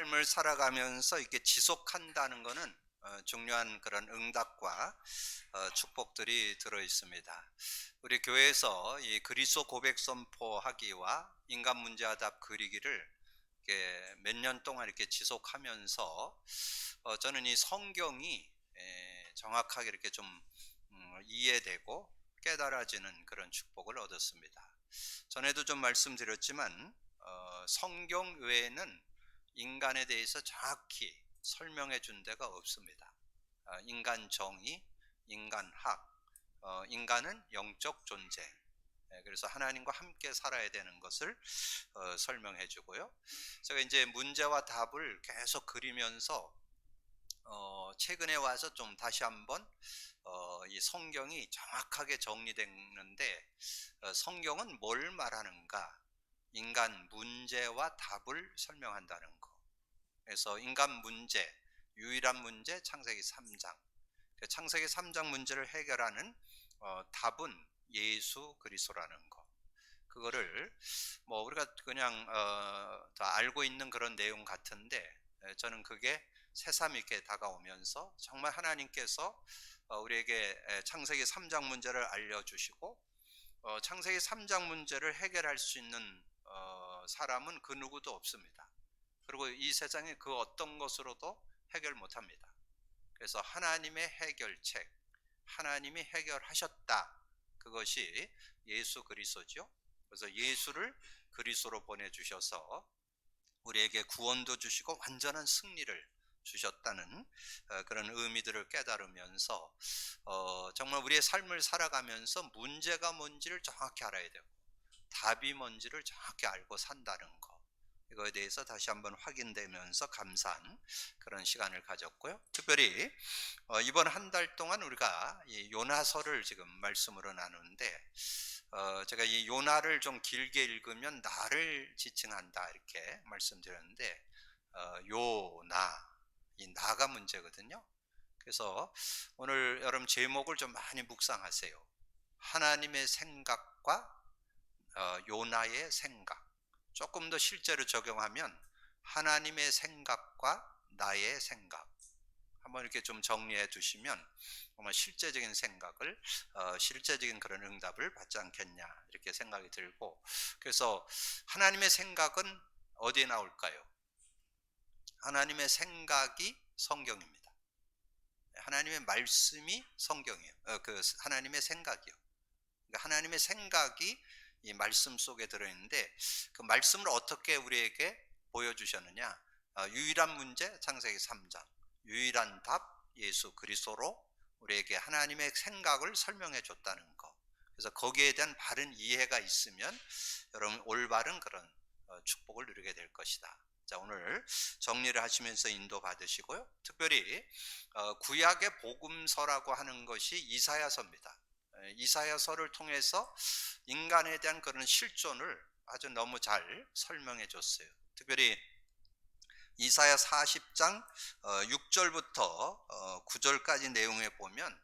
삶을 살아가면서 이렇게 지속한다는 것은 중요한 그런 응답과 축복들이 들어 있습니다. 우리 교회에서 이 그리스도 고백 선포하기와 인간 문제와답 그리기를 몇 년 동안 이렇게 지속하면서 저는 이 성경이 정확하게 이렇게 좀 이해되고 깨달아지는 그런 축복을 얻었습니다. 전에도 좀 말씀드렸지만 성경 외에는 인간에 대해서 정확히 설명해 준 데가 없습니다. 인간 정의, 인간학, 인간은 영적 존재, 그래서 하나님과 함께 살아야 되는 것을 설명해 주고요. 제가 이제 문제와 답을 계속 그리면서 최근에 와서 좀 다시 한번 이 성경이 정확하게 정리됐는데 성경은 뭘 말하는가? 인간 문제와 답을 설명한다는 거. 그래서 인간 문제, 유일한 문제 창세기 3장. 창세기 3장 문제를 해결하는 답은 예수 그리스도라는 거. 그거를 뭐 우리가 그냥 다 알고 있는 그런 내용 같은데 저는 그게 새삼 있게 다가오면서 정말 하나님께서 우리에게 창세기 3장 문제를 알려주시고 창세기 3장 문제를 해결할 수 있는 사람은 그 누구도 없습니다. 그리고 이 세상에 그 어떤 것으로도 해결 못합니다. 그래서 하나님의 해결책, 하나님이 해결하셨다. 그것이 예수 그리스도죠. 그래서 예수를 그리스도로 보내주셔서 우리에게 구원도 주시고 완전한 승리를 주셨다는 그런 의미들을 깨달으면서 정말 우리의 삶을 살아가면서 문제가 뭔지를 정확히 알아야 되고 답이 뭔지를 정확히 알고 산다는 거, 이거에 대해서 다시 한번 확인되면서 감사한 그런 시간을 가졌고요. 특별히 이번 한 달 동안 우리가 이 요나서를 지금 말씀으로 나누는데 제가 이 요나를 좀 길게 읽으면 나를 지칭한다 이렇게 말씀드렸는데 요나, 이 나가 문제거든요. 그래서 오늘 여러분 제목을 좀 많이 묵상하세요. 하나님의 생각과 요나의 생각. 조금 더 실제로 적용하면 하나님의 생각과 나의 생각. 한번 이렇게 좀 정리해 두시면 정말 실제적인 생각을 실제적인 그런 응답을 받지 않겠냐 이렇게 생각이 들고, 그래서 하나님의 생각은 어디에 나올까요? 하나님의 생각이 성경입니다. 하나님의 말씀이 성경이에요. 그 하나님의 생각이요. 그러니까 하나님의 생각이 이 말씀 속에 들어있는데 그 말씀을 어떻게 우리에게 보여주셨느냐? 유일한 문제 창세기 3장, 유일한 답 예수 그리스도로 우리에게 하나님의 생각을 설명해 줬다는 거. 그래서 거기에 대한 바른 이해가 있으면 여러분 올바른 그런 축복을 누리게 될 것이다. 자, 오늘 정리를 하시면서 인도 받으시고요. 특별히 구약의 복음서라고 하는 것이 이사야서입니다. 이사야서를 통해서 인간에 대한 그런 실존을 아주 너무 잘 설명해 줬어요. 특별히 이사야 40장 6절부터 9절까지 내용에 보면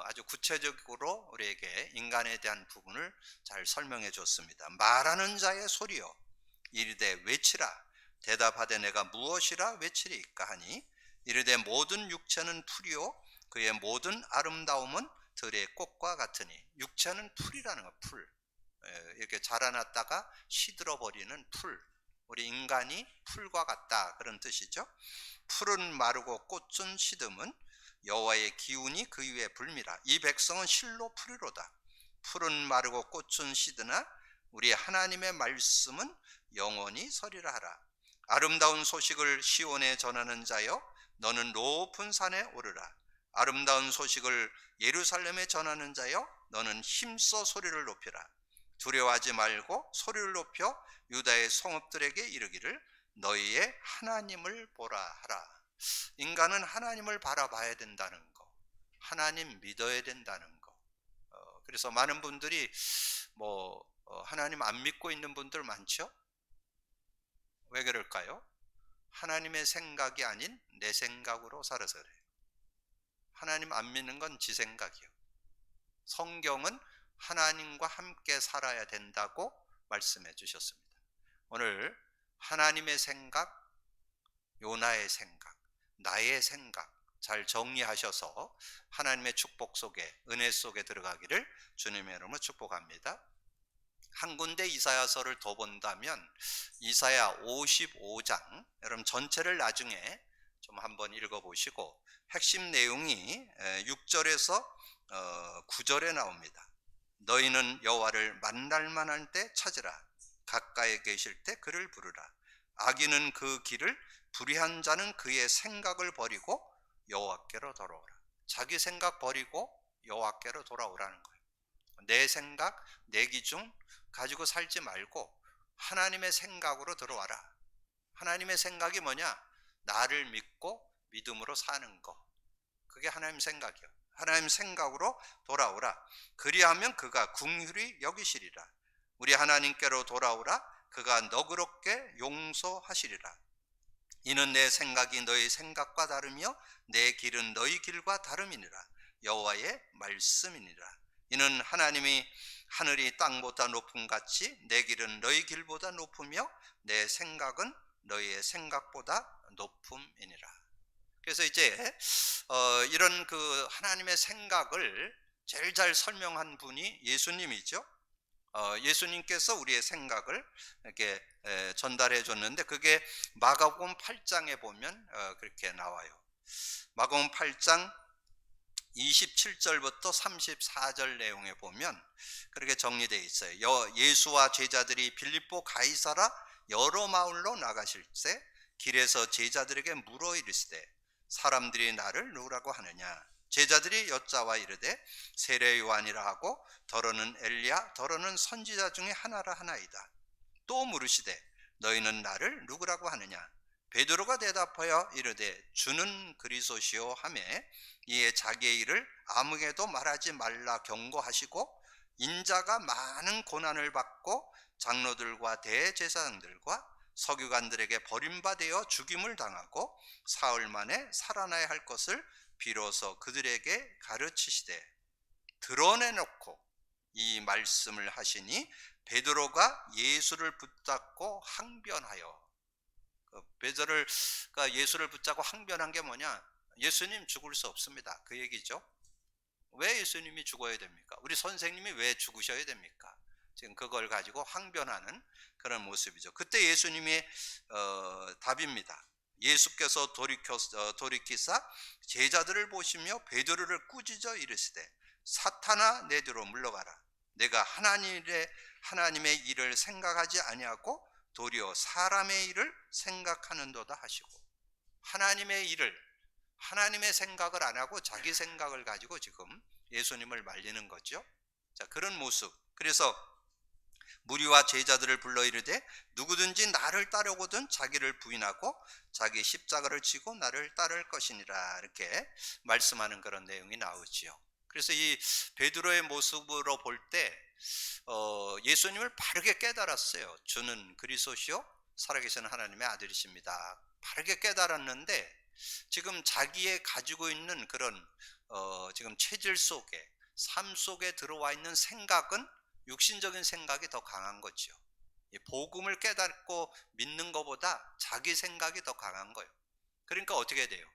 아주 구체적으로 우리에게 인간에 대한 부분을 잘 설명해 줬습니다. 말하는 자의 소리여 이르되 외치라. 대답하되 내가 무엇이라 외치리까 하니 이르되 모든 육체는 풀이요 그의 모든 아름다움은 들의 꽃과 같으니. 육체는 풀이라는 거, 풀. 이렇게 자라났다가 시들어버리는 풀. 우리 인간이 풀과 같다 그런 뜻이죠. 풀은 마르고 꽃은 시듬은 여호와의 기운이 그 위에 불미라. 이 백성은 실로 풀이로다. 풀은 마르고 꽃은 시드나 우리 하나님의 말씀은 영원히 서리라 하라. 아름다운 소식을 시온에 전하는 자여 너는 높은 산에 오르라. 아름다운 소식을 예루살렘에 전하는 자여 너는 힘써 소리를 높이라. 두려워하지 말고 소리를 높여 유다의 성읍들에게 이르기를 너희의 하나님을 보라 하라. 인간은 하나님을 바라봐야 된다는 거, 하나님 믿어야 된다는 거. 그래서 많은 분들이 하나님 안 믿고 있는 분들 많죠? 왜 그럴까요? 하나님의 생각이 아닌 내 생각으로 살아서 그래요. 하나님 안 믿는 건 지 생각이요. 성경은 하나님과 함께 살아야 된다고 말씀해 주셨습니다. 오늘 하나님의 생각, 요나의 생각, 나의 생각 잘 정리하셔서 하나님의 축복 속에, 은혜 속에 들어가기를 주님의 이름으로 축복합니다. 한 군데 이사야서를 더 본다면 이사야 55장, 여러분 전체를 나중에 좀 한번 읽어보시고 핵심 내용이 6절에서 9절에 나옵니다. 너희는 여호와를 만날 만한 때 찾으라. 가까이 계실 때 그를 부르라. 악인은 그 길을, 불의한 자는 그의 생각을 버리고 여호와께로 돌아오라. 자기 생각 버리고 여호와께로 돌아오라는 거예요. 내 생각, 내 기준 가지고 살지 말고 하나님의 생각으로 들어와라. 하나님의 생각이 뭐냐? 나를 믿고 믿음으로 사는 거. 그게 하나님 생각이요. 하나님 생각으로 돌아오라. 그리하면 그가 긍휼히 여기시리라. 우리 하나님께로 돌아오라. 그가 너그럽게 용서하시리라. 이는 내 생각이 너희 생각과 다르며 내 길은 너희 길과 다름이니라. 여호와의 말씀이니라. 이는 하나님이 하늘이 땅보다 높음 같이 내 길은 너희 길보다 높으며 내 생각은 너희의 생각보다 높음이니라. 그래서 이제 이런 그 하나님의 생각을 제일 잘 설명한 분이 예수님이죠. 예수님께서 우리의 생각을 이렇게 전달해 줬는데 그게 마가복음 8장에 보면 그렇게 나와요. 마가복음 8장 27절부터 34절 내용에 보면 그렇게 정리되어 있어요. 예수와 제자들이 빌립보 가이사라 여러 마을로 나가실 때 길에서 제자들에게 물어 이르시되 사람들이 나를 누구라고 하느냐? 제자들이 여짜와 이르되 세례 요한이라 하고 더러는 엘리야 더러는 선지자 중에 하나라 하나이다. 또 물으시되 너희는 나를 누구라고 하느냐? 베드로가 대답하여 이르되 주는 그리스도시요 하매 이에 자기의 일을 아무에게도 말하지 말라 경고하시고 인자가 많은 고난을 받고 장로들과 대제사장들과 서기관들에게 버림받아 죽임을 당하고 사흘 만에 살아나야 할 것을 비로소 그들에게 가르치시되 드러내놓고 이 말씀을 하시니 베드로가 예수를 붙잡고 항변하여, 베드로가 예수를 붙잡고 항변한 게 뭐냐? 예수님 죽을 수 없습니다. 그 얘기죠. 왜 예수님이 죽어야 됩니까? 우리 선생님이 왜 죽으셔야 됩니까? 지금 그걸 가지고 항변하는 그런 모습이죠. 그때 예수님의 답입니다. 예수께서 돌이키사 제자들을 보시며 베드로를 꾸짖어 이르시되 사탄아 내 뒤로 물러가라. 내가 하나님의 일을 생각하지 아니하고 도리어 사람의 일을 생각하는도다 하시고, 하나님의 일을, 하나님의 생각을 안 하고 자기 생각을 가지고 지금 예수님을 말리는 거죠. 자, 그런 모습. 그래서 무리와 제자들을 불러 이르되 누구든지 나를 따르거든 자기를 부인하고 자기 십자가를 지고 나를 따를 것이니라, 이렇게 말씀하는 그런 내용이 나오지요. 그래서 이 베드로의 모습으로 볼 때 예수님을 바르게 깨달았어요. 주는 그리스도시요 살아계신 하나님의 아들이십니다. 바르게 깨달았는데 지금 자기의 가지고 있는 그런 지금 체질 속에, 삶 속에 들어와 있는 생각은 육신적인 생각이 더 강한 거죠. 복음을 깨닫고 믿는 것보다 자기 생각이 더 강한 거예요. 그러니까 어떻게 돼요?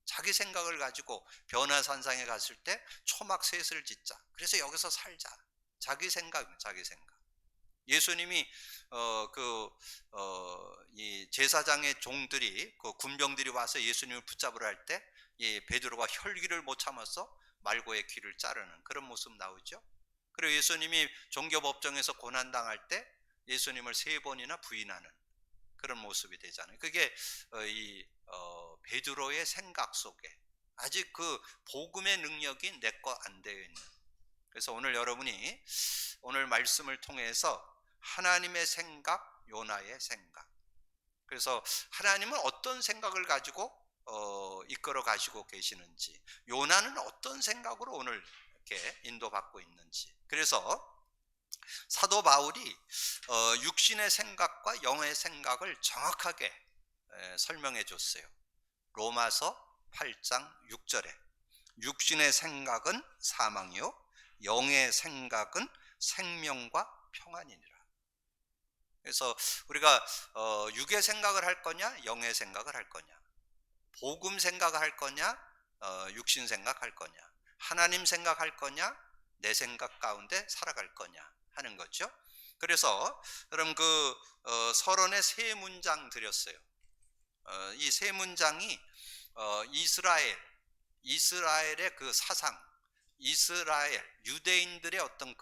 자기 생각을 가지고 변화산상에 갔을 때 초막셋을 짓자. 그래서 여기서 살자. 자기 생각입니다. 자기 생각. 예수님이 이 제사장의 종들이, 그 군병들이 와서 예수님을 붙잡으러 할 때 이 베드로가 혈기를 못 참아서 말고의 귀를 자르는 그런 모습 나오죠. 그리고 예수님이 종교법정에서 고난당할 때 예수님을 3번이나 부인하는 그런 모습이 되잖아요. 그게 베드로의 생각 속에 아직 그 복음의 능력이 내 거 안 되어 있는. 그래서 오늘 여러분이 오늘 말씀을 통해서 하나님의 생각, 요나의 생각. 그래서 하나님은 어떤 생각을 가지고 이끌어 가시고 계시는지, 요나는 어떤 생각으로 오늘 이렇게 인도받고 있는지. 그래서 사도 바울이 육신의 생각과 영의 생각을 정확하게 설명해 줬어요. 로마서 8장 6절에 육신의 생각은 사망이요 영의 생각은 생명과 평안이니라. 그래서 우리가 육의 생각을 할 거냐, 영의 생각을 할 거냐, 복음 생각을 할 거냐, 육신 생각할 거냐, 하나님 생각할 거냐, 내 생각 가운데 살아갈 거냐 하는 거죠. 그래서 여러분 서론에 세 문장 드렸어요. 이 세 문장이 이스라엘의 그 사상, 이스라엘 유대인들의 어떤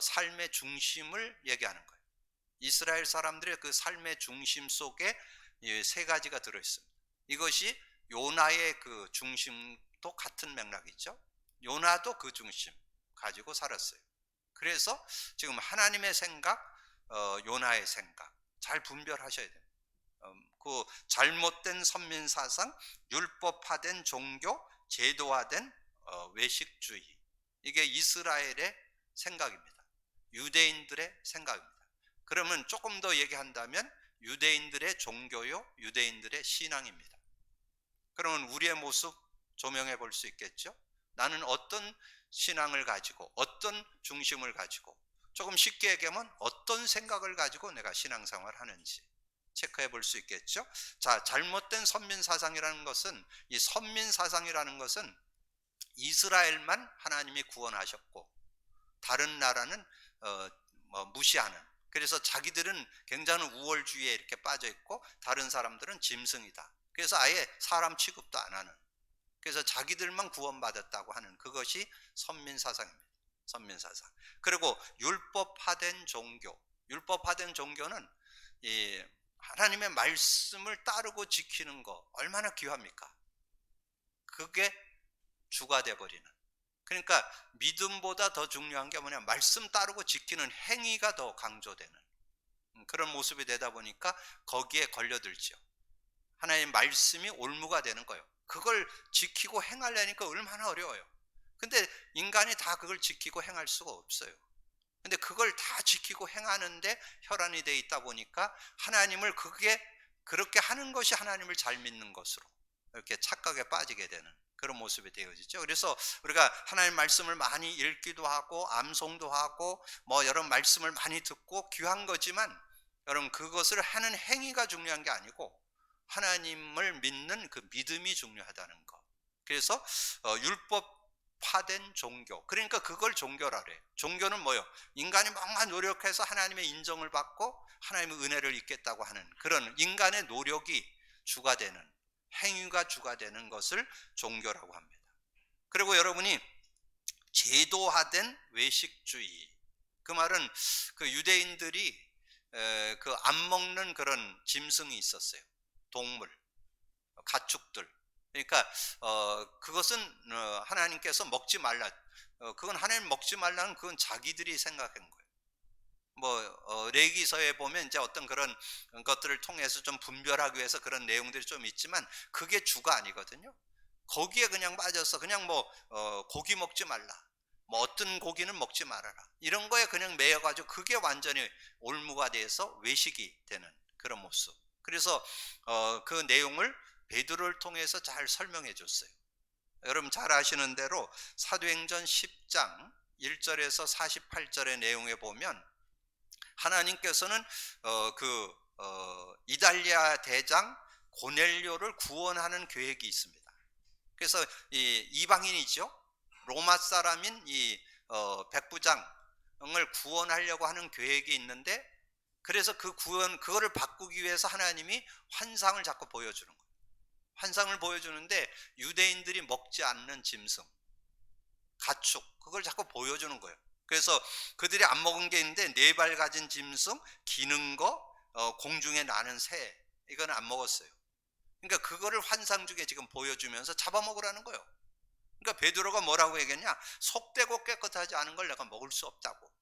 삶의 중심을 얘기하는 거예요. 이스라엘 사람들의 그 삶의 중심 속에 세 가지가 들어 있습니다. 이것이 요나의 그 중심도 같은 맥락이죠. 요나도 그 중심 가지고 살았어요. 그래서 지금 하나님의 생각, 요나의 생각 잘 분별하셔야 돼요. 그 잘못된 선민사상, 율법화된 종교, 제도화된 외식주의, 이게 이스라엘의 생각입니다. 유대인들의 생각입니다. 그러면 조금 더 얘기한다면 유대인들의 종교요, 유대인들의 신앙입니다. 그러면 우리의 모습 조명해 볼 수 있겠죠? 나는 어떤 신앙을 가지고, 어떤 중심을 가지고, 조금 쉽게 얘기하면 어떤 생각을 가지고 내가 신앙생활을 하는지 체크해 볼 수 있겠죠? 자, 잘못된 선민사상이라는 것은, 이 선민사상이라는 것은 이스라엘만 하나님이 구원하셨고 다른 나라는 무시하는, 그래서 자기들은 굉장한 우월주의에 이렇게 빠져 있고 다른 사람들은 짐승이다. 그래서 아예 사람 취급도 안 하는, 그래서 자기들만 구원받았다고 하는, 그것이 선민사상입니다. 선민사상. 그리고 율법화된 종교, 율법화된 종교는 이 하나님의 말씀을 따르고 지키는 거 얼마나 귀합니까? 그게 주가 돼버리는, 그러니까 믿음보다 더 중요한 게 뭐냐, 말씀 따르고 지키는 행위가 더 강조되는 그런 모습이 되다 보니까 거기에 걸려들죠. 하나님의 말씀이 올무가 되는 거예요. 그걸 지키고 행하려니까 얼마나 어려워요. 근데 인간이 다 그걸 지키고 행할 수가 없어요. 근데 그걸 다 지키고 행하는데 혈안이 돼 있다 보니까 하나님을 그렇게 하는 것이 하나님을 잘 믿는 것으로 이렇게 착각에 빠지게 되는 그런 모습이 되어지죠. 그래서 우리가 하나님 말씀을 많이 읽기도 하고 암송도 하고 여러 말씀을 많이 듣고 귀한 거지만, 여러분 그것을 하는 행위가 중요한 게 아니고 하나님을 믿는 그 믿음이 중요하다는 것. 그래서 율법화된 종교, 그러니까 그걸 종교라 그래요. 종교는 뭐예요? 인간이 뭔가 노력해서 하나님의 인정을 받고 하나님의 은혜를 입겠다고 하는 그런 인간의 노력이 주가 되는, 행위가 주가 되는 것을 종교라고 합니다. 그리고 여러분이 제도화된 외식주의, 그 말은 그 유대인들이 그 안 먹는 그런 짐승이 있었어요. 동물, 가축들. 그러니까 그것은 하나님께서 먹지 말라. 그건 하나님 먹지 말라는, 그건 자기들이 생각한 거예요. 레위기서에 보면 이제 어떤 그런 것들을 통해서 좀 분별하기 위해서 그런 내용들이 좀 있지만 그게 주가 아니거든요. 거기에 그냥 빠져서 그냥 고기 먹지 말라, 어떤 고기는 먹지 말아라, 이런 거에 그냥 매여가지고 그게 완전히 올무가 돼서 외식이 되는 그런 모습. 그래서 그 내용을 베드로를 통해서 잘 설명해 줬어요. 여러분 잘 아시는 대로 사도행전 10장 1절에서 48절의 내용에 보면 하나님께서는 이달리아 대장 고넬료를 구원하는 계획이 있습니다. 그래서 이방인이죠. 로마 사람인 이 백부장을 구원하려고 하는 계획이 있는데, 그래서 그거를 바꾸기 위해서 하나님이 환상을 자꾸 보여주는 거예요. 환상을 보여주는데 유대인들이 먹지 않는 짐승, 가축, 그걸 자꾸 보여주는 거예요. 그래서 그들이 안 먹은 게 있는데 4발 가진 짐승, 기는 거, 공중에 나는 새, 이거는 안 먹었어요. 그러니까 그거를 환상 중에 지금 보여주면서 잡아먹으라는 거예요. 그러니까 베드로가 뭐라고 얘기했냐, 속되고 깨끗하지 않은 걸 내가 먹을 수 없다고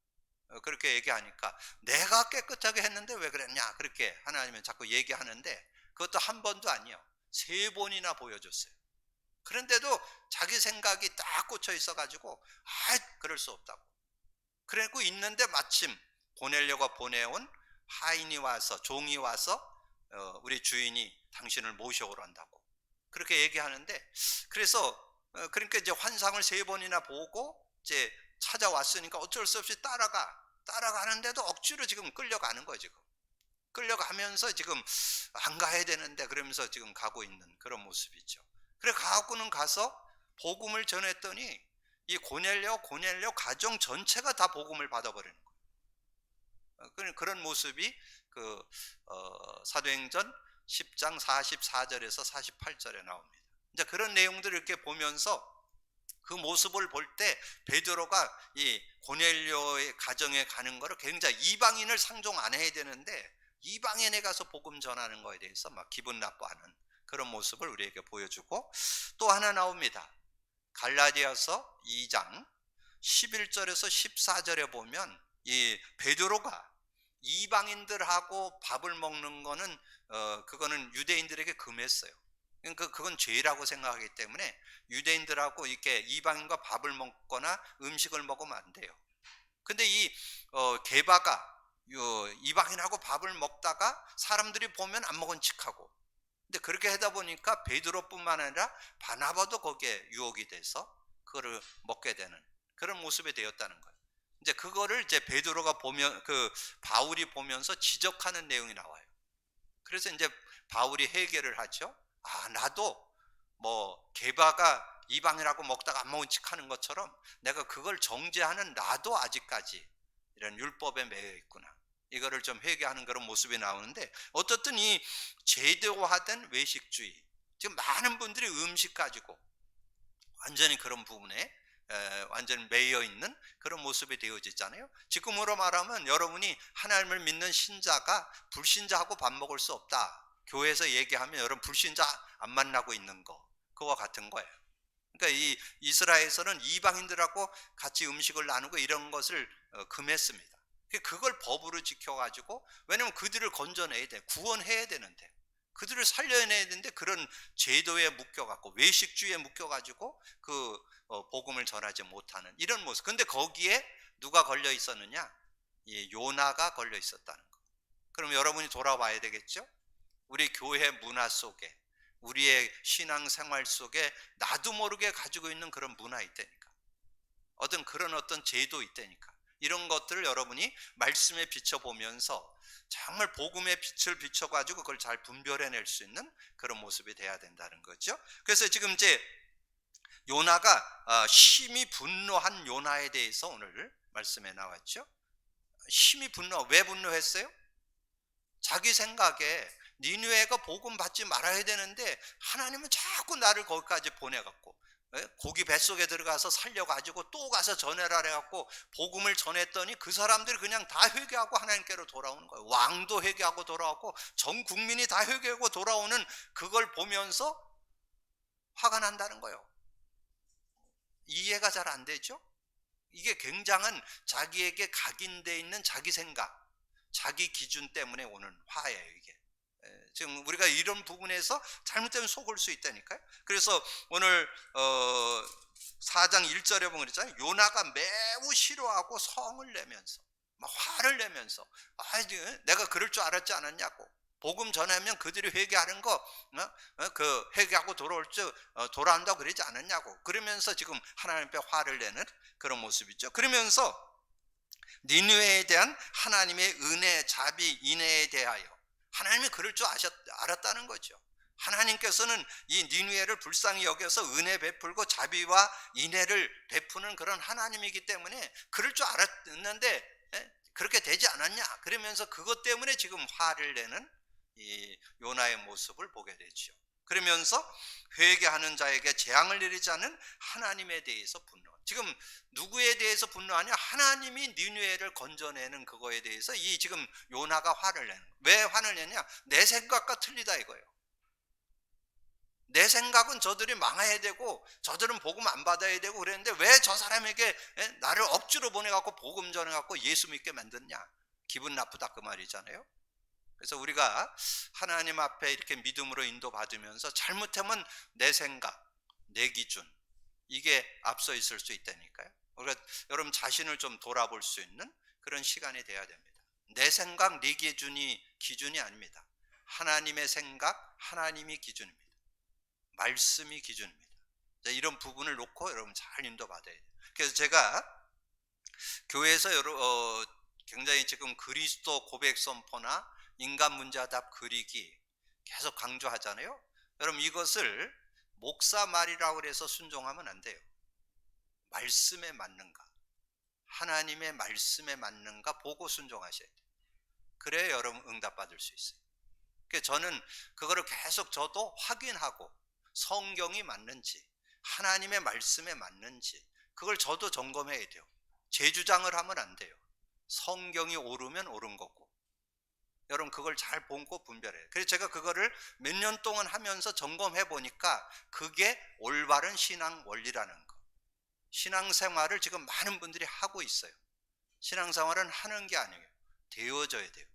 그렇게 얘기하니까, 내가 깨끗하게 했는데 왜 그랬냐, 그렇게 하나님은 자꾸 얘기하는데 그것도 한 번도 아니에요. 3번이나 보여줬어요. 그런데도 자기 생각이 딱 꽂혀 있어가지고 그럴 수 없다고. 그러고 있는데 마침 고넬료가 보내온 하인이 와서, 종이 와서 우리 주인이 당신을 모셔오라 한다고 그렇게 얘기하는데, 그래서 그러니까 이제 환상을 3번이나 보고 이제 찾아왔으니까 어쩔 수 없이 따라가. 따라가는데도 억지로 지금 끌려가는 거죠. 지금. 끌려가면서 지금 안 가야 되는데 그러면서 지금 가고 있는 그런 모습이죠. 그래 가고는 가서 복음을 전했더니 이 고넬료 가정 전체가 다 복음을 받아버리는 거예요. 그런 모습이 사도행전 10장 44절에서 48절에 나옵니다. 이제 그런 내용들을 이렇게 보면서 그 모습을 볼 때 베드로가 이 고넬료의 가정에 가는 거를 굉장히, 이방인을 상종 안 해야 되는데 이방인에 가서 복음 전하는 거에 대해서 막 기분 나빠하는 그런 모습을 우리에게 보여주고, 또 하나 나옵니다. 갈라디아서 2장 11절에서 14절에 보면 이 베드로가 이방인들하고 밥을 먹는 거는 그거는 유대인들에게 금했어요. 그러니까 그건 죄라고 생각하기 때문에 유대인들하고 이렇게 이방인과 밥을 먹거나 음식을 먹으면 안 돼요. 근데 이 게바가 이방인하고 밥을 먹다가 사람들이 보면 안 먹은 척하고, 근데 그렇게 하다 보니까 베드로뿐만 아니라 바나바도 거기에 유혹이 돼서 그거를 먹게 되는 그런 모습이 되었다는 거예요. 이제 그거를 이제 베드로가 보면 바울이 보면서 지적하는 내용이 나와요. 그래서 이제 바울이 해결을 하죠. 나도 게바가 이방인하고 먹다가 안 먹은 척하는 것처럼 내가 그걸 정죄하는 나도 아직까지 이런 율법에 매여 있구나. 이거를 좀 회개하는 그런 모습이 나오는데, 어떻든 이 제도화된 외식주의, 지금 많은 분들이 음식 가지고 완전히 그런 부분에 완전히 매여 있는 그런 모습이 되어지잖아요. 지금으로 말하면 여러분이 하나님을 믿는 신자가 불신자하고 밥 먹을 수 없다. 교회에서 얘기하면 여러분 불신자 안 만나고 있는 거, 그와 같은 거예요. 그러니까 이 이스라엘에서는 이방인들하고 같이 음식을 나누고 이런 것을 금했습니다. 그걸 법으로 지켜가지고, 왜냐면 그들을 건져내야 돼, 구원해야 되는데, 그들을 살려내야 되는데 그런 제도에 묶여갖고 외식주의에 묶여가지고 복음을 전하지 못하는 이런 모습. 근데 거기에 누가 걸려 있었느냐? 이 요나가 걸려 있었다는 거. 그럼 여러분이 돌아봐야 되겠죠? 우리 교회 문화 속에, 우리의 신앙생활 속에 나도 모르게 가지고 있는 그런 문화 있다니까. 어떤 제도 있다니까. 이런 것들을 여러분이 말씀에 비춰보면서 정말 복음의 빛을 비춰가지고 그걸 잘 분별해낼 수 있는 그런 모습이 돼야 된다는 거죠. 그래서 지금 이제 요나가 심히 분노한 요나에 대해서 오늘 말씀에 나왔죠. 심히 왜 분노했어요? 자기 생각에 니느웨가 복음 받지 말아야 되는데 하나님은 자꾸 나를 거기까지 보내갖고 고기 뱃속에 들어가서 살려가지고 또 가서 전해라 해갖고 복음을 전했더니 그 사람들이 그냥 다 회개하고 하나님께로 돌아오는 거예요. 왕도 회개하고 돌아오고 전 국민이 다 회개하고 돌아오는 그걸 보면서 화가 난다는 거예요. 이해가 잘 안 되죠? 이게 굉장한 자기에게 각인되어 있는 자기 생각, 자기 기준 때문에 오는 화예요, 이게. 지금 우리가 이런 부분에서 잘못되면 속을 수 있다니까요. 그래서 오늘 4장 1절에 보면 그랬잖아요. 요나가 매우 싫어하고 성을 내면서 막 화를 내면서 내가 그럴 줄 알았지 않았냐고. 복음 전하면 그들이 회개하는 거 회개하고 돌아온다고 그러지 않았냐고. 그러면서 지금 하나님 앞에 화를 내는 그런 모습이죠. 그러면서 니느웨에 대한 하나님의 은혜, 자비, 인애에 대하여 하나님이 그럴 줄 알았다는 거죠. 하나님께서는 이 니느웨를 불쌍히 여겨서 은혜 베풀고 자비와 인애를 베푸는 그런 하나님이기 때문에 그럴 줄 알았는데 그렇게 되지 않았냐. 그러면서 그것 때문에 지금 화를 내는 이 요나의 모습을 보게 되죠. 그러면서 회개하는 자에게 재앙을 내리지 않은 하나님에 대해서 분노. 지금 누구에 대해서 분노하냐? 하나님이 니느웨를 건져내는 그거에 대해서 이 지금 요나가 화를 내는 거예요. 왜 화를 내냐? 내 생각과 틀리다 이거예요. 내 생각은 저들이 망해야 되고 저들은 복음 안 받아야 되고 그랬는데 왜 저 사람에게 나를 억지로 보내갖고 복음 전해갖고 예수 믿게 만드냐? 기분 나쁘다 그 말이잖아요. 그래서 우리가 하나님 앞에 이렇게 믿음으로 인도받으면서 잘못하면 내 생각, 내 기준 이게 앞서 있을 수 있다니까요. 그러니까 여러분 자신을 좀 돌아볼 수 있는 그런 시간이 돼야 됩니다. 내 생각, 내 기준이 아닙니다. 하나님의 생각, 하나님이 기준입니다. 말씀이 기준입니다. 이런 부분을 놓고 여러분 잘 인도받아야 돼요. 그래서 제가 교회에서 굉장히 지금 그리스도 고백 선포나 인간 문제답 그리기 계속 강조하잖아요. 여러분 이것을 목사 말이라고 해서 순종하면 안 돼요. 말씀에 맞는가, 하나님의 말씀에 맞는가 보고 순종하셔야 돼요. 그래야 여러분 응답받을 수 있어요. 그래서 저는 그거를 계속 저도 확인하고 성경이 맞는지 하나님의 말씀에 맞는지 그걸 저도 점검해야 돼요. 제 주장을 하면 안 돼요. 성경이 옳으면 옳은 거고 여러분 그걸 잘 보고 분별해요. 그래서 제가 그거를 몇 년 동안 하면서 점검해 보니까 그게 올바른 신앙 원리라는 거. 신앙생활을 지금 많은 분들이 하고 있어요. 신앙생활은 하는 게 아니에요. 되어져야 돼요.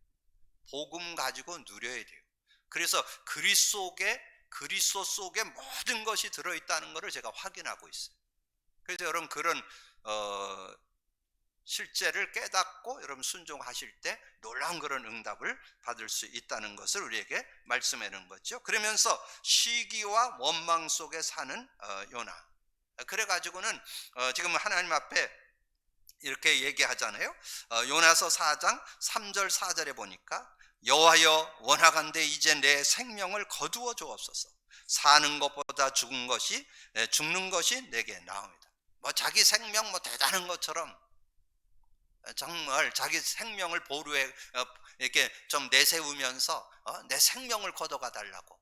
복음 가지고 누려야 돼요. 그래서 그리스도 속에 모든 것이 들어있다는 것을 제가 확인하고 있어요. 그래서 여러분 그런 실제를 깨닫고 여러분 순종하실 때 놀라운 그런 응답을 받을 수 있다는 것을 우리에게 말씀해 놓은 거죠. 그러면서 시기와 원망 속에 사는 요나. 그래가지고는 지금 하나님 앞에 이렇게 얘기하잖아요. 요나서 4장 3절 4절에 보니까 여호와여 원하건대 이제 내 생명을 거두어 주옵소서. 사는 것보다 죽는 것이 내게 나옵니다. 뭐 자기 생명 뭐 대단한 것처럼 정말 자기 생명을 보루에 이렇게 좀 내세우면서 내 생명을 걷어가 달라고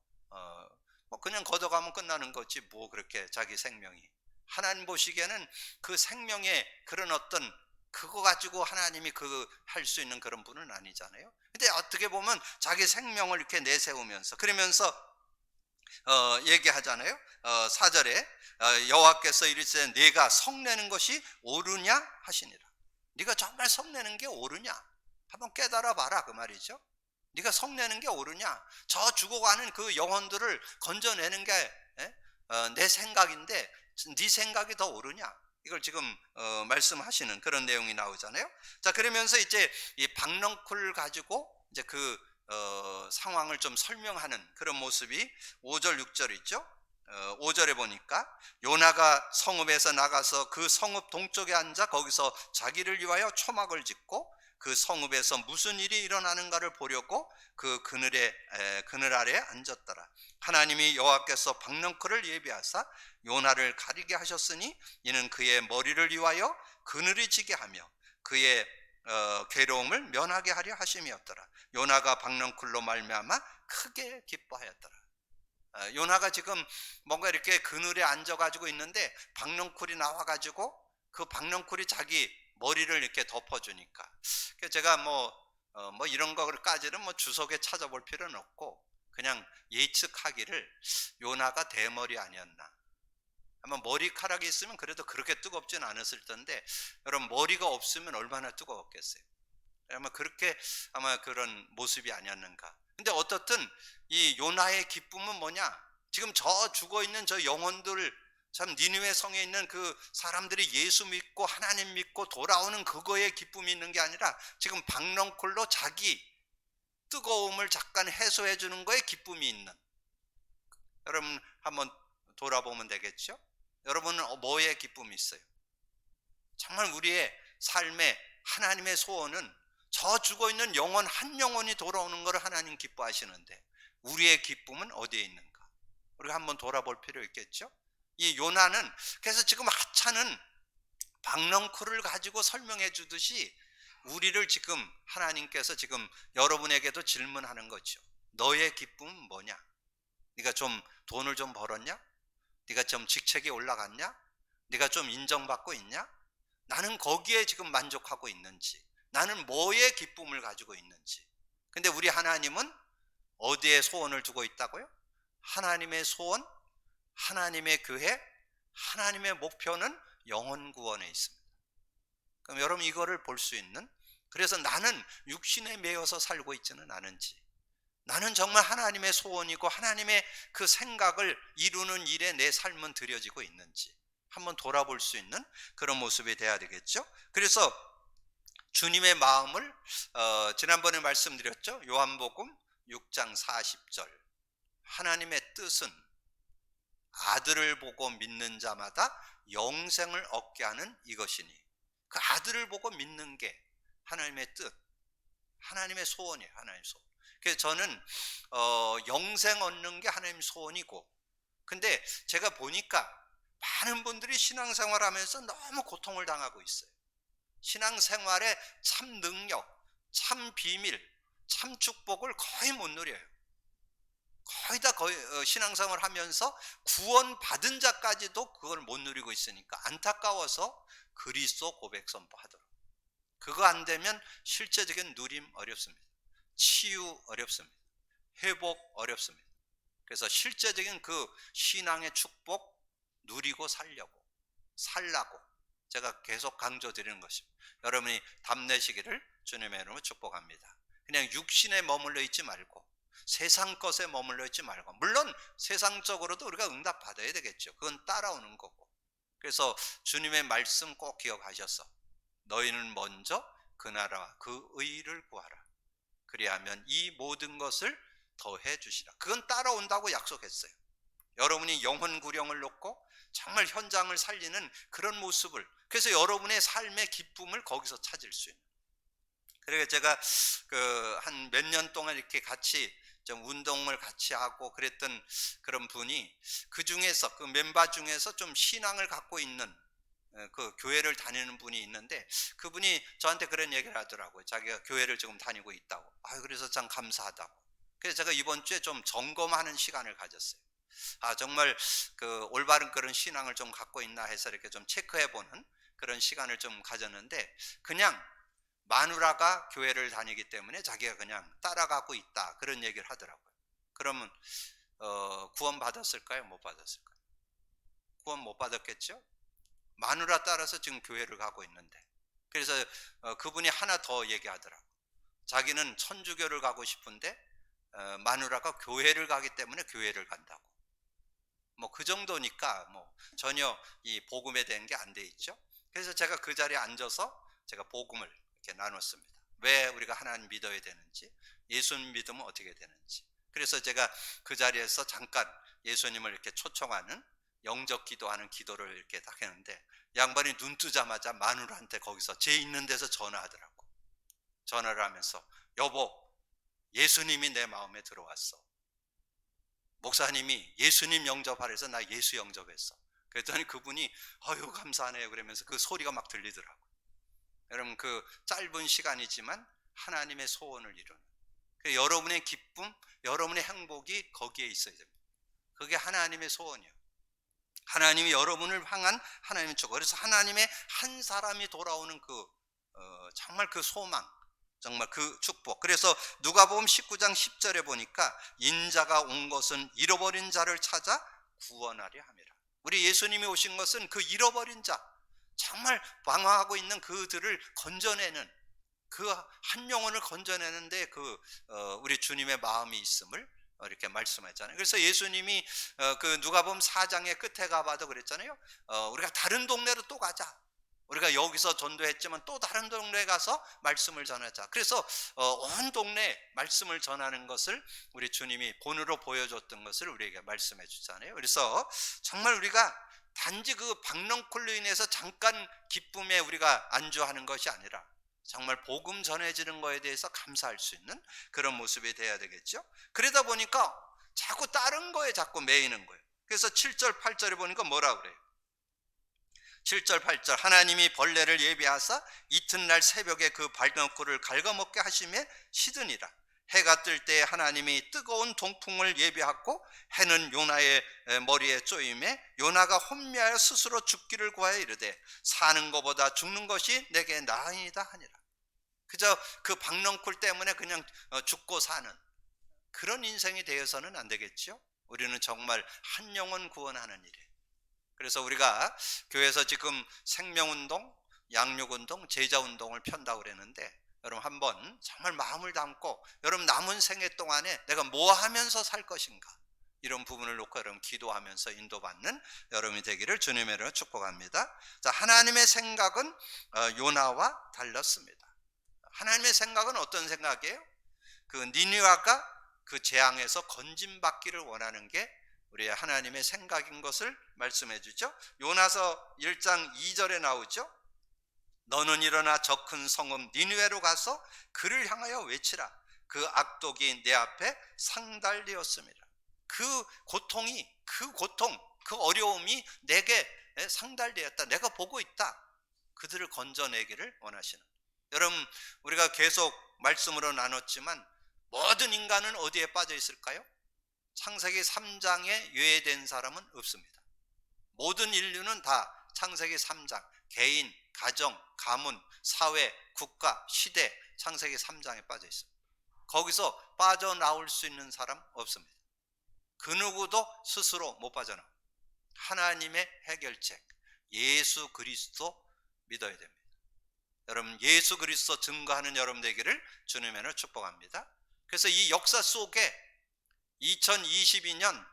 뭐 그냥 걷어가면 끝나는 거지 뭐 그렇게 자기 생명이 하나님 보시기에는 그 생명의 그런 어떤 그거 가지고 하나님이 할 수 있는 그런 분은 아니잖아요. 근데 어떻게 보면 자기 생명을 이렇게 내세우면서 그러면서 얘기하잖아요. 4절에 여호와께서 이르시되 네가 성내는 것이 옳으냐 하시니라. 네가 정말 성내는 게 옳으냐 한번 깨달아 봐라 그 말이죠. 네가 성내는 게 옳으냐, 저 죽어가는 그 영혼들을 건져내는 게 내 생각인데 네 생각이 더 옳으냐, 이걸 지금 말씀하시는 그런 내용이 나오잖아요. 자, 그러면서 이제 이 박넝쿨 가지고 이제 그 상황을 좀 설명하는 그런 모습이 5절 6절 있죠. 5절에 보니까 요나가 성읍에서 나가서 그 성읍 동쪽에 앉아 거기서 자기를 위하여 초막을 짓고 그 성읍에서 무슨 일이 일어나는가를 보려고 그 그늘 아래 앉았더라. 하나님이 여호와께서 박넝쿨을 예비하사 요나를 가리게 하셨으니 이는 그의 머리를 위하여 그늘이 지게 하며 그의 괴로움을 면하게 하려 하심이었더라. 요나가 박넝쿨로 말미암아 크게 기뻐하였더라. 요나가 지금 뭔가 이렇게 그늘에 앉아가지고 있는데 박넝쿨이 나와가지고 그 박넝쿨이 자기 머리를 이렇게 덮어주니까 제가 뭐 이런 거까지는 뭐 주석에 찾아볼 필요는 없고 그냥 예측하기를 요나가 대머리 아니었나. 아마 머리카락이 있으면 그래도 그렇게 뜨겁진 않았을 텐데 여러분 머리가 없으면 얼마나 뜨거웠겠어요. 아마 그런 모습이 아니었는가. 근데 어떻든 이 요나의 기쁨은 뭐냐? 지금 저 죽어있는 저 영혼들, 참 니느웨 성에 있는 그 사람들이 예수 믿고 하나님 믿고 돌아오는 그거에 기쁨이 있는 게 아니라 지금 박넝쿨로 자기 뜨거움을 잠깐 해소해 주는 거에 기쁨이 있는. 여러분 한번 돌아보면 되겠죠? 여러분은 뭐에 기쁨이 있어요? 정말 우리의 삶에 하나님의 소원은 저 죽어있는 영혼 한 영혼이 돌아오는 것을 하나님 기뻐하시는데 우리의 기쁨은 어디에 있는가? 우리가 한번 돌아볼 필요 있겠죠? 이 요나는 그래서 지금 하찮은 박넝쿨을 가지고 설명해 주듯이 우리를 지금 하나님께서 지금 여러분에게도 질문하는 거죠. 너의 기쁨은 뭐냐? 네가 좀 돈을 좀 벌었냐? 네가 좀 직책이 올라갔냐? 네가 좀 인정받고 있냐? 나는 거기에 지금 만족하고 있는지, 나는 뭐에 기쁨을 가지고 있는지. 근데 우리 하나님은 어디에 소원을 두고 있다고요? 하나님의 소원, 하나님의 교회, 하나님의 목표는 영혼 구원에 있습니다. 그럼 여러분 이거를 볼 수 있는, 그래서 나는 육신에 매여서 살고 있지는 않은지, 나는 정말 하나님의 소원이고 하나님의 그 생각을 이루는 일에 내 삶은 들여지고 있는지 한번 돌아볼 수 있는 그런 모습이 돼야 되겠죠. 그래서 주님의 마음을 지난번에 말씀드렸죠. 요한복음 6장 40절 하나님의 뜻은 아들을 보고 믿는 자마다 영생을 얻게 하는 이것이니, 그 아들을 보고 믿는 게 하나님의 뜻, 하나님의 소원이에요. 하나님의 소원. 그래서 저는 영생 얻는 게 하나님 소원이고, 근데 제가 보니까 많은 분들이 신앙생활하면서 너무 고통을 당하고 있어요. 신앙생활의 참 능력, 참 비밀, 참 축복을 거의 못 누려요. 거의 다 신앙생활 하면서 구원 받은 자까지도 그걸 못 누리고 있으니까 안타까워서 그리스도 고백 선포하더라고요. 그거 안 되면 실제적인 누림 어렵습니다. 치유 어렵습니다. 회복 어렵습니다. 그래서 실제적인 그 신앙의 축복 누리고 살라고 제가 계속 강조드리는 것입니다. 여러분이 답내시기를 주님의 이름으로 축복합니다. 그냥 육신에 머물러 있지 말고 세상 것에 머물러 있지 말고, 물론 세상적으로도 우리가 응답 받아야 되겠죠. 그건 따라오는 거고. 그래서 주님의 말씀 꼭 기억하셔서 너희는 먼저 그 나라와 그 의를 구하라. 그리하면 이 모든 것을 더해 주시라. 그건 따라온다고 약속했어요. 여러분이 영혼 구령을 놓고 정말 현장을 살리는 그런 모습을, 그래서 여러분의 삶의 기쁨을 거기서 찾을 수 있는. 그래서 제가 한 몇 년 동안 이렇게 같이 좀 운동을 같이 하고 그랬던 그런 분이, 그 중에서 그 멤버 중에서 좀 신앙을 갖고 있는 그 교회를 다니는 분이 있는데, 그분이 저한테 그런 얘기를 하더라고요. 자기가 교회를 지금 다니고 있다고. 그래서 참 감사하다고. 그래서 제가 이번 주에 좀 점검하는 시간을 가졌어요. 정말 그 올바른 그런 신앙을 좀 갖고 있나 해서 이렇게 좀 체크해보는 그런 시간을 좀 가졌는데, 그냥 마누라가 교회를 다니기 때문에 자기가 그냥 따라가고 있다, 그런 얘기를 하더라고요. 그러면 구원 받았을까요? 못 받았을까요? 구원 못 받았겠죠? 마누라 따라서 지금 교회를 가고 있는데. 그래서 그분이 하나 더 얘기하더라고요. 자기는 천주교를 가고 싶은데 마누라가 교회를 가기 때문에 교회를 간다고. 뭐 그 정도니까 뭐 전혀 이 복음에 대한 게 안 돼 있죠. 그래서 제가 그 자리에 앉아서 제가 복음을 이렇게 나눴습니다. 왜 우리가 하나님 믿어야 되는지, 예수님 믿으면 어떻게 되는지. 그래서 제가 그 자리에서 잠깐 예수님을 이렇게 초청하는 영적 기도하는 기도를 이렇게 딱 했는데, 양반이 눈 뜨자마자 마누라한테 거기서 제 있는 데서 전화하더라고. 전화를 하면서, 여보, 예수님이 내 마음에 들어왔어. 목사님이 예수님 영접하래서 나 예수 영접했어. 그랬더니 그분이 아유 감사하네요 그러면서 그 소리가 막 들리더라고요. 여러분, 그 짧은 시간이지만 하나님의 소원을 이루는, 여러분의 기쁨, 여러분의 행복이 거기에 있어야 됩니다. 그게 하나님의 소원이에요. 하나님이 여러분을 향한 하나님의 축복. 그래서 하나님의 한 사람이 돌아오는 정말 그 소망, 정말 그 축복. 그래서 누가복음 19장 10절에 보니까 인자가 온 것은 잃어버린 자를 찾아 구원하려 함이라. 우리 예수님이 오신 것은 그 잃어버린 자, 정말 방황하고 있는 그들을 건져내는, 그 한 영혼을 건져내는데 우리 주님의 마음이 있음을 이렇게 말씀했잖아요. 그래서 예수님이 그 누가복음 4장의 끝에 가봐도 그랬잖아요. 우리가 다른 동네로 또 가자. 우리가 여기서 전도했지만 또 다른 동네에 가서 말씀을 전하자. 그래서 온 동네 말씀을 전하는 것을 우리 주님이 본으로 보여줬던 것을 우리에게 말씀해 주잖아요. 그래서 정말 우리가 단지 그 박넝쿨로 인해서 잠깐 기쁨에 우리가 안주하는 것이 아니라 정말 복음 전해지는 거에 대해서 감사할 수 있는 그런 모습이 돼야 되겠죠. 그러다 보니까 자꾸 다른 거에 자꾸 매이는 거예요. 그래서 7절 8절에 보니까 뭐라 그래요? 7절 8절, 하나님이 벌레를 예비하사 이튿날 새벽에 그 박넝쿨을 갉아먹게 하심에 시드니라. 해가 뜰 때 하나님이 뜨거운 동풍을 예비하고 해는 요나의 머리에 쪼임에 요나가 혼미하여 스스로 죽기를 구하여 이르되 사는 것보다 죽는 것이 내게 나으니이다 하니라. 그저 그 박넝쿨 때문에 그냥 죽고 사는 그런 인생이 되어서는 안 되겠죠. 우리는 정말 한 영혼 구원하는 일에. 그래서 우리가 교회에서 지금 생명운동, 양육운동, 제자운동을 편다고 그랬는데, 여러분 한번 정말 마음을 담고 여러분 남은 생애 동안에 내가 뭐 하면서 살 것인가, 이런 부분을 놓고 여러분 기도하면서 인도받는 여러분이 되기를 주님의 이름으로 축복합니다. 자, 하나님의 생각은 요나와 달랐습니다. 하나님의 생각은 어떤 생각이에요? 그 니느웨가 그 재앙에서 건짐받기를 원하는 게 우리 하나님의 생각인 것을 말씀해 주죠. 요나서 1장 2절에 나오죠. 너는 일어나 저 큰 성읍 니느웨로 가서 그를 향하여 외치라. 그 악독이 내 앞에 상달되었습니다. 그 고통이, 그 고통, 그 어려움이 내게 상달되었다. 내가 보고 있다. 그들을 건져내기를 원하시는. 여러분, 우리가 계속 말씀으로 나눴지만 모든 인간은 어디에 빠져 있을까요? 창세기 3장에 유예된 사람은 없습니다. 모든 인류는 다 창세기 3장, 개인, 가정, 가문, 사회, 국가, 시대, 창세기 3장에 빠져 있어요. 거기서 빠져나올 수 있는 사람 없습니다. 그 누구도 스스로 못 빠져나옵니다. 하나님의 해결책, 예수 그리스도 믿어야 됩니다. 여러분, 예수 그리스도 증거하는 여러분 되기를 주님으로 축복합니다. 그래서 이 역사 속에 2022년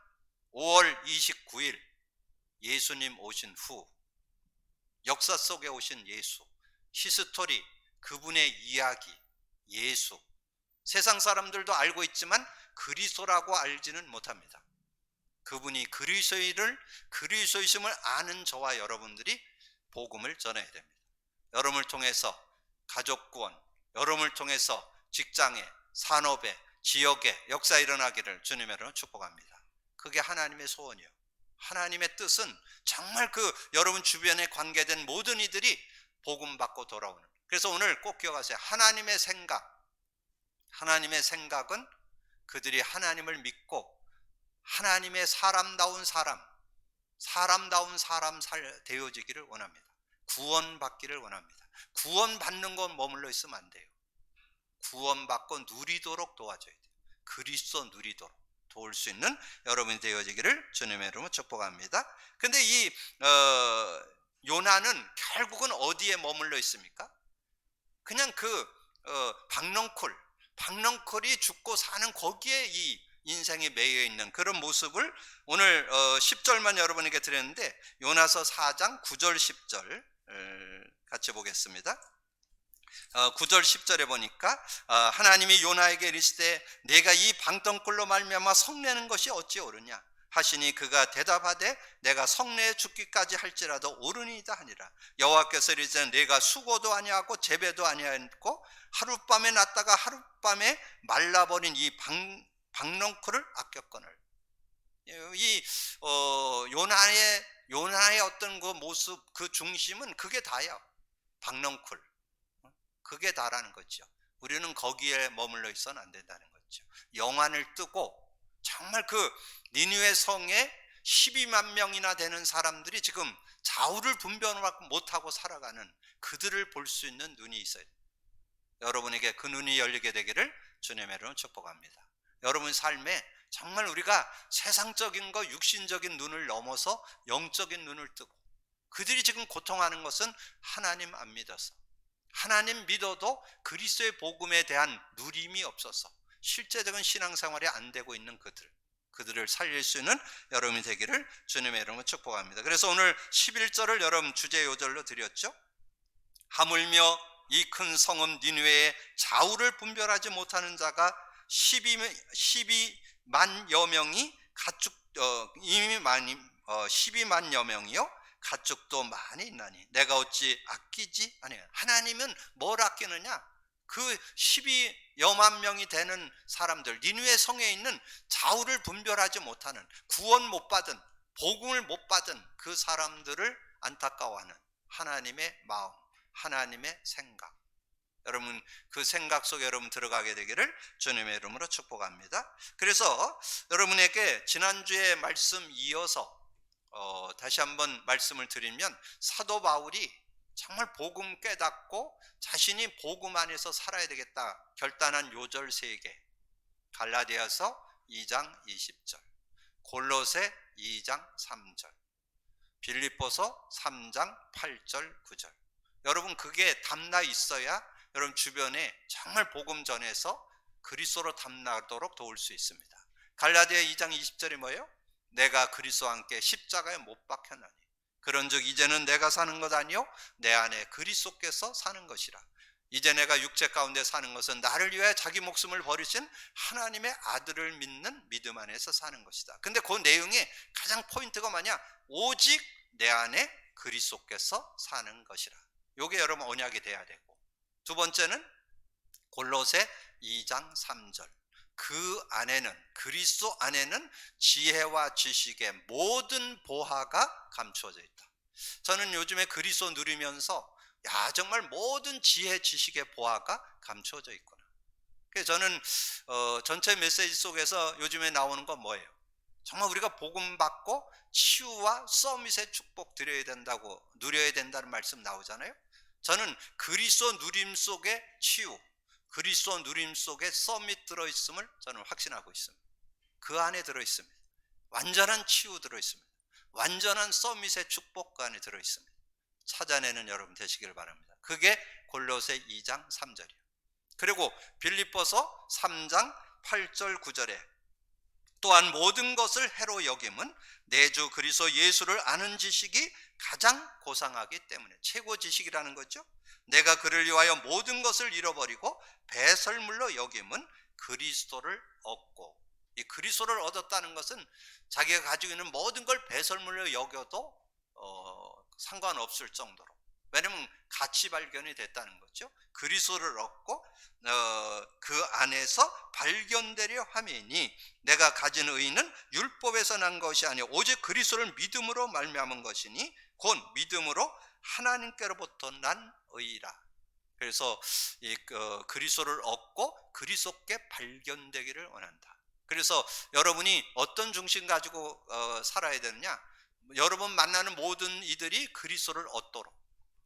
5월 29일 예수님 오신 후 역사 속에 오신 예수, 히스토리, 그분의 이야기, 예수, 세상 사람들도 알고 있지만 그리스도라고 알지는 못합니다. 그분이 그리스도이심을 아는 저와 여러분들이 복음을 전해야 됩니다. 여러분을 통해서 가족 구원, 여러분을 통해서 직장에, 산업에, 지역에 역사 일어나기를 주님의 이름으로 축복합니다. 그게 하나님의 소원이요. 하나님의 뜻은 정말 그 여러분 주변에 관계된 모든 이들이 복음 받고 돌아오는. 그래서 오늘 꼭 기억하세요. 하나님의 생각은 그들이 하나님을 믿고 하나님의 사람다운 사람 되어지기를 원합니다. 구원받기를 원합니다. 구원받는 건 머물러 있으면 안 돼요. 구원받고 누리도록 도와줘야 돼요. 그리스도 누리도록 도울 수 있는 여러분이 되어지기를 주님의 이름으로 축복합니다. 근데 이 요나는 결국은 어디에 머물러 있습니까? 그냥 박넝쿨이 죽고 사는 거기에 이 인생이 매여 있는 그런 모습을 오늘 10절만 여러분에게 드렸는데 요나서 4장 9절 10절 같이 보겠습니다. 9절 10절에 보니까 하나님이 요나에게 이르시되 내가 이 방덩굴로 말미암아 성내는 것이 어찌 옳으냐 하시니 그가 대답하되 내가 성내에 죽기까지 할지라도 옳으니이다 하니라. 여호와께서 이르시되 내가 수고도 아니하고 재배도 아니하고 하룻밤에 났다가 하룻밤에 말라버린 이 박넝쿨을 아꼈거늘. 이 요나의 어떤 그 모습, 그 중심은 그게 다예요. 박넝쿨, 그게 다라는 거죠. 우리는 거기에 머물러 있어는 안 된다는 거죠. 영안을 뜨고 정말 그 니느웨 성에 12만 명이나 되는 사람들이 지금 좌우를 분별 못하고 살아가는 그들을 볼 수 있는 눈이 있어요. 여러분에게 그 눈이 열리게 되기를 주님의 이름으로 축복합니다. 여러분 삶에 정말 우리가 세상적인 거, 육신적인 눈을 넘어서 영적인 눈을 뜨고, 그들이 지금 고통하는 것은 하나님 안 믿어서, 하나님 믿어도 그리스도의 복음에 대한 누림이 없어서 실제적인 신앙생활이 안 되고 있는 그들을 살릴 수 있는 여러분이 되기를 주님의 이름으로 축복합니다. 그래서 오늘 11절을 여러분 주제 요절로 드렸죠. 하물며 이 큰 성읍 니느웨의 좌우를 분별하지 못하는 자가 12만여 명이 가축, 이미 많이 12만여 명이요 가축도 많이 있나니 내가 어찌 아끼지 아니야. 하나님은 뭘 아끼느냐? 그 12여만 명이 되는 사람들, 니느웨 성에 있는 좌우를 분별하지 못하는, 구원 못 받은, 복음을 못 받은 그 사람들을 안타까워하는 하나님의 마음, 하나님의 생각. 여러분 그 생각 속에 여러분 들어가게 되기를 주님의 이름으로 축복합니다. 그래서 여러분에게 지난주에 말씀 이어서 다시 한번 말씀을 드리면, 사도 바울이 정말 복음 깨닫고 자신이 복음 안에서 살아야 되겠다 결단한 요절 3개, 갈라디아서 2장 20절, 골로새 2장 3절, 빌립보서 3장 8절 9절. 여러분 그게 담나 있어야 여러분 주변에 정말 복음 전해서 그리스도로 담나도록 도울 수 있습니다. 갈라디아 2장 20절이 뭐예요? 내가 그리스도와 함께 십자가에 못 박혔나니 그런즉 이제는 내가 사는 것 아니요 내 안에 그리스도께서 사는 것이라. 이제 내가 육체 가운데 사는 것은 나를 위하여 자기 목숨을 버리신 하나님의 아들을 믿는 믿음 안에서 사는 것이다. 근데 그 내용에 가장 포인트가 뭐냐? 오직 내 안에 그리스도께서 사는 것이라. 요게 여러분 언약이 돼야 되고, 두 번째는 골로새 2장 3절. 그 안에는, 그리스도 안에는 지혜와 지식의 모든 보화가 감추어져 있다. 저는 요즘에 그리스도 누리면서 정말 모든 지혜 지식의 보화가 감추어져 있구나. 그래서 저는 전체 메시지 속에서 요즘에 나오는 건 뭐예요? 정말 우리가 복음 받고 치유와 서밋의 축복 드려야 된다고, 누려야 된다는 말씀 나오잖아요. 저는 그리스도 누림 속에 치유, 그리스도 누림 속에 서밋 들어있음을 저는 확신하고 있습니다. 그 안에 들어있습니다. 완전한 치유 들어있습니다. 완전한 서밋의 축복 그 안에 들어있습니다. 찾아내는 여러분 되시길 바랍니다. 그게 골로새 2장 3절이에요. 그리고 빌립보서 3장 8절 9절에 또한 모든 것을 해로 여김은 내 주 그리스도 예수를 아는 지식이 가장 고상하기 때문에, 최고 지식이라는 거죠. 내가 그를 위하여 모든 것을 잃어버리고 배설물로 여김은 그리스도를 얻고, 이 그리스도를 얻었다는 것은 자기가 가지고 있는 모든 걸 배설물로 여겨도 상관없을 정도로, 왜냐하면 가치 발견이 됐다는 거죠. 그리스도를 얻고 그 안에서 발견되려 함이니 내가 가진 의는 율법에서 난 것이 아니요 오직 그리스도를 믿음으로 말미암은 것이니 곧 믿음으로 하나님께로부터 난 의라. 그래서 이 그리스도를 얻고 그리스도께 발견되기를 원한다. 그래서 여러분이 어떤 중심 가지고 살아야 되느냐? 여러분 만나는 모든 이들이 그리스도를 얻도록,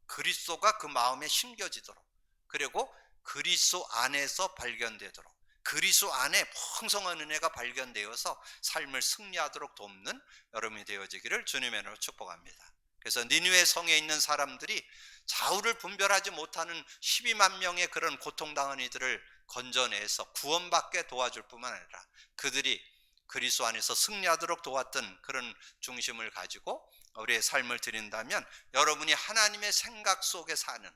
그리스도가 그 마음에 심겨지도록, 그리고 그리스도 안에서 발견되도록, 그리스도 안에 풍성한 은혜가 발견되어서 삶을 승리하도록 돕는 여러분이 되어지기를 주님의 이름으로 축복합니다. 그래서 니느웨 성에 있는 사람들이 좌우를 분별하지 못하는 12만 명의 그런 고통당한 이들을 건져내서 구원받게 도와줄 뿐만 아니라 그들이 그리스도 안에서 승리하도록 도왔던 그런 중심을 가지고 우리의 삶을 드린다면 여러분이 하나님의 생각 속에 사는,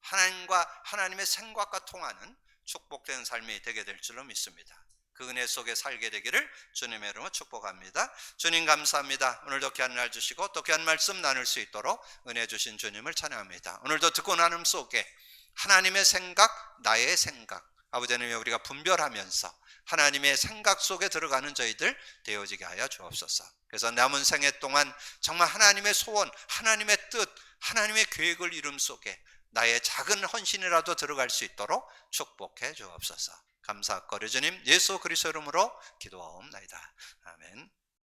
하나님의 생각과 통하는 축복된 삶이 되게 될 줄로 믿습니다. 그 은혜 속에 살게 되기를 주님의 이름으로 축복합니다. 주님 감사합니다. 오늘도 귀한 날 주시고 또 귀한 말씀 나눌 수 있도록 은혜 주신 주님을 찬양합니다. 오늘도 듣고 나눔 속에 하나님의 생각, 나의 생각, 아버지 하나님 우리가 분별하면서 하나님의 생각 속에 들어가는 저희들 되어지게 하여 주옵소서. 그래서 남은 생애 동안 정말 하나님의 소원, 하나님의 뜻, 하나님의 계획을 이룸 속에 나의 작은 헌신이라도 들어갈 수 있도록 축복해 주옵소서. 감사거리 주님 예수 그리스도 이름으로 기도하옵나이다. 아멘.